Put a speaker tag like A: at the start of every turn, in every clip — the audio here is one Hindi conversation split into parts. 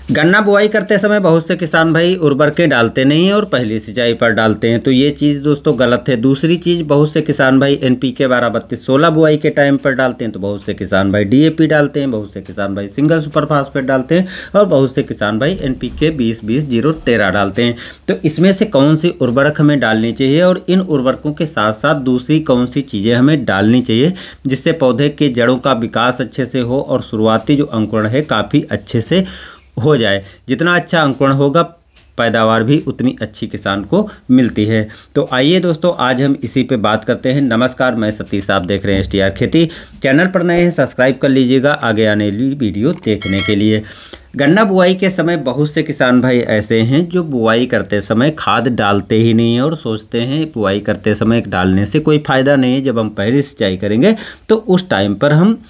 A: गन्ना बुआई करते समय बहुत से किसान भाई उर्वरकें डालते नहीं हैं और पहली सिंचाई पर डालते हैं, तो ये चीज़ दोस्तों गलत है। दूसरी चीज़, बहुत से किसान भाई NPK 12-32-16 बुआई के टाइम पर डालते हैं, तो बहुत से किसान भाई DAP डालते हैं, बहुत से किसान भाई सिंगल सुपर फास्फेट डालते हैं और बहुत से किसान भाई NPK 20-20-0-13 डालते हैं। तो इसमें से कौन सी उर्वरक हमें डालनी चाहिए और इन उर्वरकों के साथ साथ दूसरी कौन सी चीज़ें हमें डालनी चाहिए जिससे पौधे के जड़ों का विकास अच्छे से हो और शुरुआती जो अंकुरण है काफ़ी अच्छे से हो जाए। जितना अच्छा अंकुरण होगा पैदावार भी उतनी अच्छी किसान को मिलती है। तो आइए दोस्तों, आज हम इसी पे बात करते हैं। नमस्कार, मैं सतीश, आप देख रहे हैं STR खेती। चैनल पर नए हैं सब्सक्राइब कर लीजिएगा आगे आने वाली वीडियो देखने के लिए। गन्ना बुआई के समय बहुत से किसान भाई ऐसे हैं जो बुआई करते समय खाद डालते ही नहीं है और सोचते हैं बुआई करते समय डालने से कोई फ़ायदा नहीं है, जब हम पहली सिंचाई करेंगे तो उस टाइम पर हम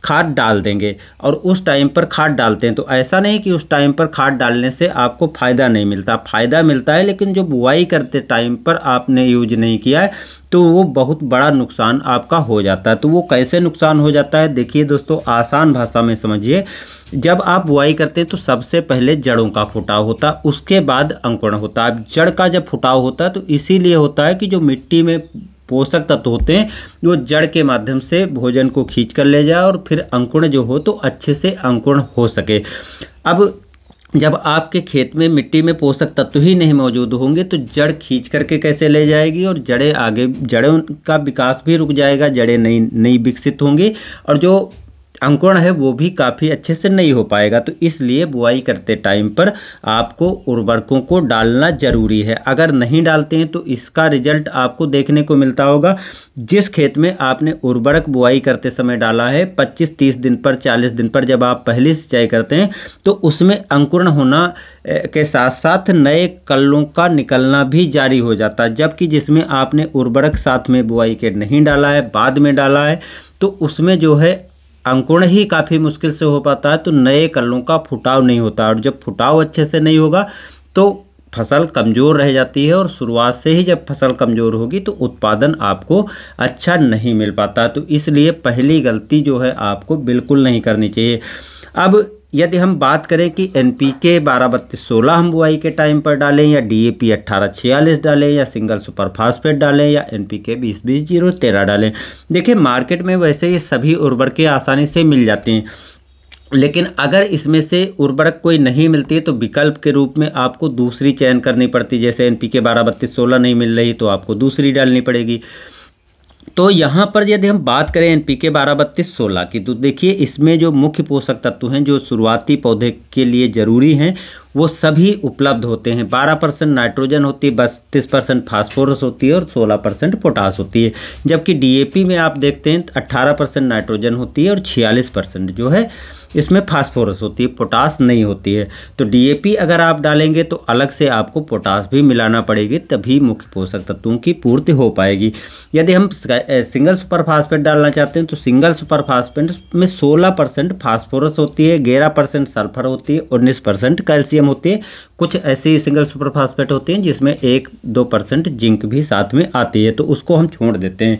A: खाद डाल देंगे और उस टाइम पर खाद डालते हैं। तो ऐसा नहीं कि उस टाइम पर खाद डालने से आपको फ़ायदा नहीं मिलता, फ़ायदा मिलता है, लेकिन जो बुआई करते टाइम पर आपने यूज नहीं किया है तो वो बहुत बड़ा नुकसान आपका हो जाता है। तो वो कैसे नुकसान हो जाता है, देखिए दोस्तों, आसान भाषा में समझिए। जब आप बुआई करते हैं तो सबसे पहले जड़ों का फुटाव होता है, उसके बाद अंकुरण होता है। जड़ का जब फुटाव होता है तो इसीलिए होता है कि जो मिट्टी में पोषक तत्व होते हैं वो जड़ के माध्यम से भोजन को खींच कर ले जाए और फिर अंकुरण जो हो तो अच्छे से अंकुरण हो सके। अब जब आपके खेत में मिट्टी में पोषक तत्व ही नहीं मौजूद होंगे तो जड़ खींच करके कैसे ले जाएगी और जड़ों का विकास भी रुक जाएगा, जड़ें नई विकसित होंगी और जो अंकुरण है वो भी काफ़ी अच्छे से नहीं हो पाएगा। तो इसलिए बुआई करते टाइम पर आपको उर्वरकों को डालना ज़रूरी है। अगर नहीं डालते हैं तो इसका रिजल्ट आपको देखने को मिलता होगा। जिस खेत में आपने उर्वरक बुआई करते समय डाला है 25-30 दिन पर, 40 दिन पर जब आप पहली सिंचाई करते हैं तो उसमें अंकुरण होना के साथ साथ नए कल्लों का निकलना भी जारी हो जाता है। जबकि जिसमें आपने उर्वरक साथ में बुआई के नहीं डाला है, बाद में डाला है, तो उसमें जो है अंकुरण ही काफ़ी मुश्किल से हो पाता है, तो नए कल्लों का फुटाव नहीं होता और जब फुटाव अच्छे से नहीं होगा तो फसल कमज़ोर रह जाती है और शुरुआत से ही जब फसल कमज़ोर होगी तो उत्पादन आपको अच्छा नहीं मिल पाता। तो इसलिए पहली गलती जो है आपको बिल्कुल नहीं करनी चाहिए। अब यदि हम बात करें कि NPK 12-32-16 हम बुआई के टाइम पर डालें या DAP 18-46 डालें या सिंगल सुपर फास्फेट डालें या NPK 20-20-0-13 डालें, देखिए मार्केट में वैसे ये सभी उर्वरकें आसानी से मिल जाती हैं, लेकिन अगर इसमें से उर्वरक कोई नहीं मिलती है तो विकल्प के रूप में आपको दूसरी चयन करनी पड़ती है। जैसे NPK 12-32-16 नहीं मिल रही तो आपको दूसरी डालनी पड़ेगी। तो यहाँ पर यदि हम बात करें NPK 12-32-16 की, तो देखिए इसमें जो मुख्य पोषक तत्व हैं जो शुरुआती पौधे के लिए ज़रूरी हैं वो सभी उपलब्ध होते हैं। 12% नाइट्रोजन होती है, 32% फास्फोरस होती है और 16% पोटास होती है। जबकि DAP में आप देखते हैं 18% नाइट्रोजन होती है और 46% जो है इसमें फास्फोरस होती है, पोटास नहीं होती है। तो DAP अगर आप डालेंगे तो अलग से आपको पोटास भी मिलाना पड़ेगी, तभी मुख्य पोषक तत्वों की पूर्ति हो पाएगी। यदि हम सिंगल सुपर फास्फेट डालना चाहते हैं तो सिंगल सुपर फास्फेट में 16% फास्फोरस होती है, 11% सल्फर होती है, 19% कैल्शियम होती है। कुछ ऐसी सिंगल सुपर फास्फेट होती हैं जिसमें 1-2% जिंक भी साथ में आती है, तो उसको हम छोड़ देते हैं।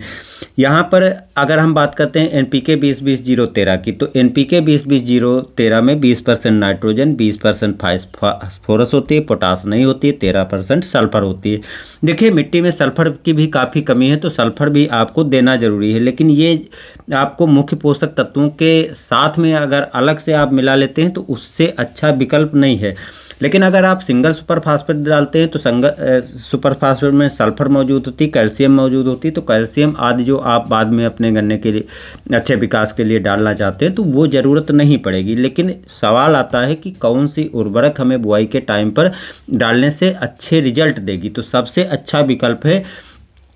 A: यहाँ पर अगर हम बात करते हैं NPK 20-20-0-13 की, तो NPK 20-20-0-13 में 20% नाइट्रोजन, 20% फास्फोरस होती है, पोटास नहीं होती है, 13% सल्फर होती है। देखिए मिट्टी में सल्फर की भी काफ़ी कमी है तो सल्फर भी आपको देना ज़रूरी है, लेकिन ये आपको मुख्य पोषक तत्वों के साथ में अगर अलग से आप मिला लेते हैं तो उससे अच्छा विकल्प नहीं है। लेकिन अगर आप सिंगल सुपर फास्फेट डालते हैं तो सुपर फास्फेट में सल्फर मौजूद होती है, कैल्शियम मौजूद होती है, तो कैल्शियम आदि जो आप बाद में अपने गन्ने के लिए अच्छे विकास के लिए डालना चाहते हैं तो वो ज़रूरत नहीं पड़ेगी। लेकिन सवाल आता है कि कौन सी उर्वरक हमें बुआई के टाइम पर डालने से अच्छे रिजल्ट देगी। तो सबसे अच्छा विकल्प है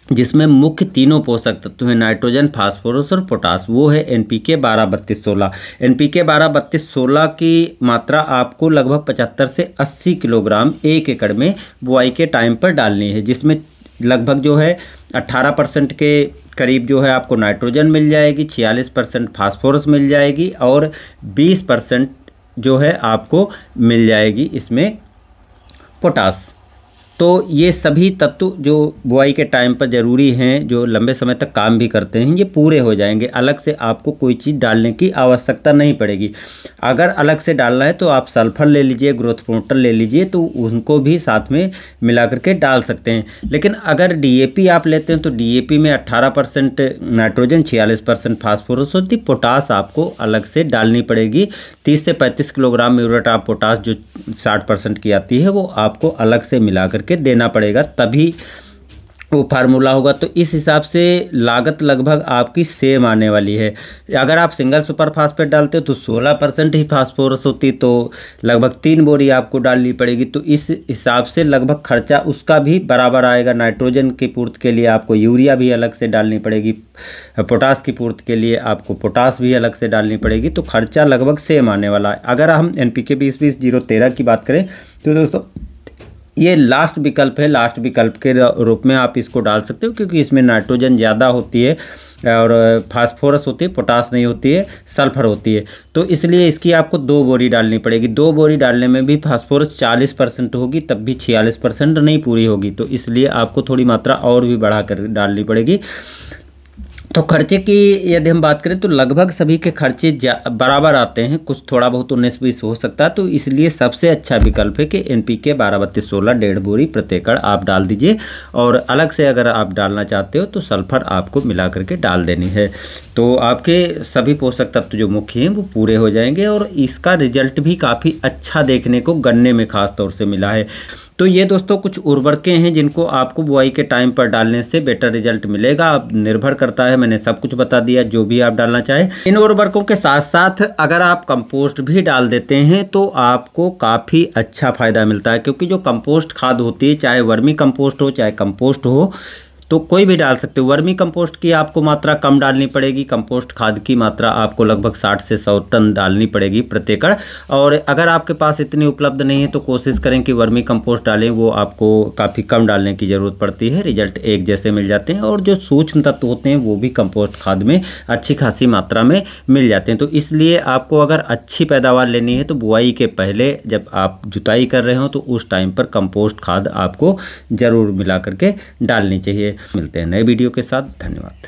A: जिसमें मुख्य तीनों पोषक तत्व हैं, नाइट्रोजन, फास्फोरस और पोटास, वो है NPK 12-32-16। NPK 12-32-16 की मात्रा आपको लगभग 75 से 80 किलोग्राम 1 एकड़ में बुआई के टाइम पर डालनी है, जिसमें लगभग जो है 18% के करीब जो है आपको नाइट्रोजन मिल जाएगी, 46% फास्फोरस मिल जाएगी और 20% जो है आपको मिल जाएगी इसमें पोटास। तो ये सभी तत्व जो बुआई के टाइम पर ज़रूरी हैं, जो लंबे समय तक काम भी करते हैं, ये पूरे हो जाएंगे। अलग से आपको कोई चीज़ डालने की आवश्यकता नहीं पड़ेगी। अगर अलग से डालना है तो आप सल्फर ले लीजिए, ग्रोथ प्रमोटर ले लीजिए, तो उनको भी साथ में मिला करके डाल सकते हैं। लेकिन अगर डीएपी आप लेते हैं तो डीएपी में 18% नाइट्रोजन, 46% फास्फोरस होती। पोटास आपको अलग से डालनी पड़ेगी। 30 से 35 किलोग्राम म्यूरेट ऑफ पोटास जो 60% की आती है, वो आपको अलग से मिला करके देना पड़ेगा, तभी वो फार्मूला होगा। तो इस हिसाब से लागत लगभग आपकी सेम आने वाली है। अगर आप सिंगल सुपर फास्फेट डालते हो तो 16% ही फास्फोरस होती, तो लगभग 3 बोरी आपको डालनी पड़ेगी। तो इस हिसाब से लगभग खर्चा उसका भी बराबर आएगा। नाइट्रोजन की पूर्ति के लिए आपको यूरिया भी अलग से डालनी पड़ेगी, पोटास की पूर्ति के लिए आपको पोटास भी अलग से डालनी पड़ेगी, तो खर्चा लगभग सेम आने वाला है। अगर हम NPK 20-20-013 की बात करें तो दोस्तों ये लास्ट विकल्प है। लास्ट विकल्प के रूप में आप इसको डाल सकते हो, क्योंकि इसमें नाइट्रोजन ज़्यादा होती है और फास्फोरस होती है, पोटास नहीं होती है, सल्फर होती है। तो इसलिए इसकी आपको 2 बोरी डालनी पड़ेगी। 2 बोरी डालने में भी फास्फोरस 40% होगी, तब भी 46% नहीं पूरी होगी। तो इसलिए आपको थोड़ी मात्रा और भी बढ़ा कर डालनी पड़ेगी। तो खर्चे की यदि हम बात करें तो लगभग सभी के खर्चे बराबर आते हैं, कुछ थोड़ा बहुत 19-20 हो सकता है। तो इसलिए सबसे अच्छा विकल्प है कि NPK 12-32-16 1.5 बोरी प्रति एकड़ आप डाल दीजिए। और अलग से अगर आप डालना चाहते हो तो सल्फर आपको मिला करके डाल देनी है। तो आपके सभी पोषक तत्व जो मुख्य हैं वो पूरे हो जाएंगे, और इसका रिजल्ट भी काफ़ी अच्छा देखने को गन्ने में खास तौर से मिला है। तो ये दोस्तों कुछ उर्वरकें हैं जिनको आपको बुआई के टाइम पर डालने से बेटर रिजल्ट मिलेगा। अब निर्भर करता है, मैंने सब कुछ बता दिया जो भी आप डालना चाहें। इन उर्वरकों के साथ साथ अगर आप कंपोस्ट भी डाल देते हैं तो आपको काफ़ी अच्छा फ़ायदा मिलता है, क्योंकि जो कंपोस्ट खाद होती है, चाहे वर्मी कंपोस्ट हो चाहे कंपोस्ट हो, तो कोई भी डाल सकते हो। वर्मी कंपोस्ट की आपको मात्रा कम डालनी पड़ेगी, कंपोस्ट खाद की मात्रा आपको लगभग 60 से 100 टन डालनी पड़ेगी प्रति एकड़। और अगर आपके पास इतनी उपलब्ध नहीं है तो कोशिश करें कि वर्मी कंपोस्ट डालें, वो आपको काफ़ी कम डालने की ज़रूरत पड़ती है, रिजल्ट एक जैसे मिल जाते हैं। और जो सूक्ष्म तत्व होते हैं वो भी कंपोस्ट खाद में अच्छी खासी मात्रा में मिल जाते हैं। तो इसलिए आपको अगर अच्छी पैदावार लेनी है तो बुआई के पहले जब आप जुताई कर रहे हो तो उस टाइम पर कंपोस्ट खाद आपको ज़रूर मिला करके डालनी चाहिए। मिलते हैं नए वीडियो के साथ। धन्यवाद।